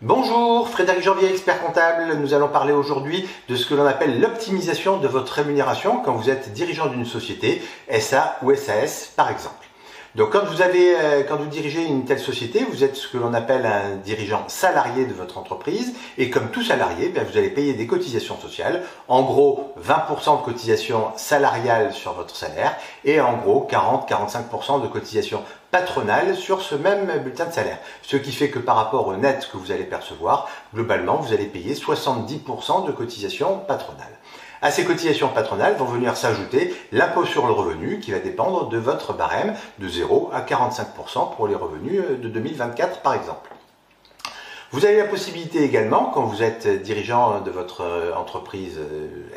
Bonjour, Frédéric Janvier, expert comptable. Nous allons parler aujourd'hui de ce que l'on appelle l'optimisation de votre rémunération quand vous êtes dirigeant d'une société, SA ou SAS par exemple. Donc quand vous dirigez une telle société, vous êtes ce que l'on appelle un dirigeant salarié de votre entreprise et comme tout salarié, vous allez payer des cotisations sociales, en gros 20% de cotisations salariales sur votre salaire et en gros 40-45% de cotisations patronales sur ce même bulletin de salaire. Ce qui fait que par rapport au net que vous allez percevoir, globalement vous allez payer 70% de cotisations patronales. À ces cotisations patronales vont venir s'ajouter l'impôt sur le revenu qui va dépendre de votre barème de 0 à 45% pour les revenus de 2024 par exemple. Vous avez la possibilité également, quand vous êtes dirigeant de votre entreprise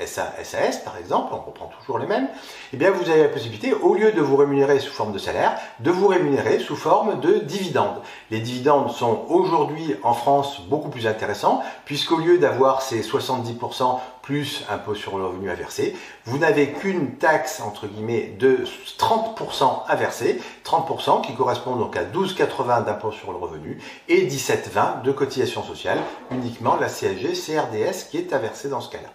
SA, SAS par exemple, on reprend toujours les mêmes, eh bien vous avez la possibilité, au lieu de vous rémunérer sous forme de salaire, de vous rémunérer sous forme de dividendes. Les dividendes sont aujourd'hui en France beaucoup plus intéressants, puisqu'au lieu d'avoir ces 70% plus impôt sur le revenu à verser, vous n'avez qu'une taxe entre guillemets de 30% à verser, 30% qui correspond donc à 12,80 d'impôt sur le revenu et 17,20 de cotisation sociale, uniquement la CSG, CRDS qui est à verser dans ce cas-là.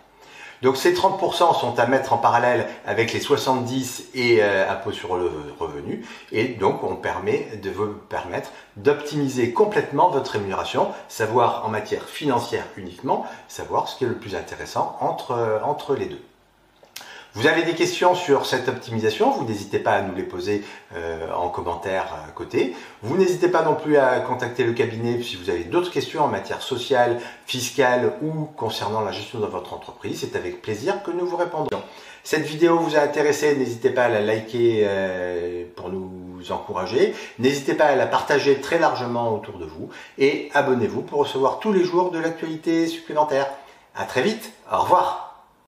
Donc ces 30% sont à mettre en parallèle avec les 70 et impôt sur le revenu et donc on permet de vous permettre d'optimiser complètement votre rémunération, savoir en matière financière uniquement, savoir ce qui est le plus intéressant entre les deux. Vous avez des questions sur cette optimisation, vous n'hésitez pas à nous les poser en commentaire à côté. Vous n'hésitez pas non plus à contacter le cabinet si vous avez d'autres questions en matière sociale, fiscale ou concernant la gestion de votre entreprise. C'est avec plaisir que nous vous répondrons. Cette vidéo vous a intéressé, n'hésitez pas à la liker pour nous encourager. N'hésitez pas à la partager très largement autour de vous et abonnez-vous pour recevoir tous les jours de l'actualité supplémentaire. À très vite, au revoir.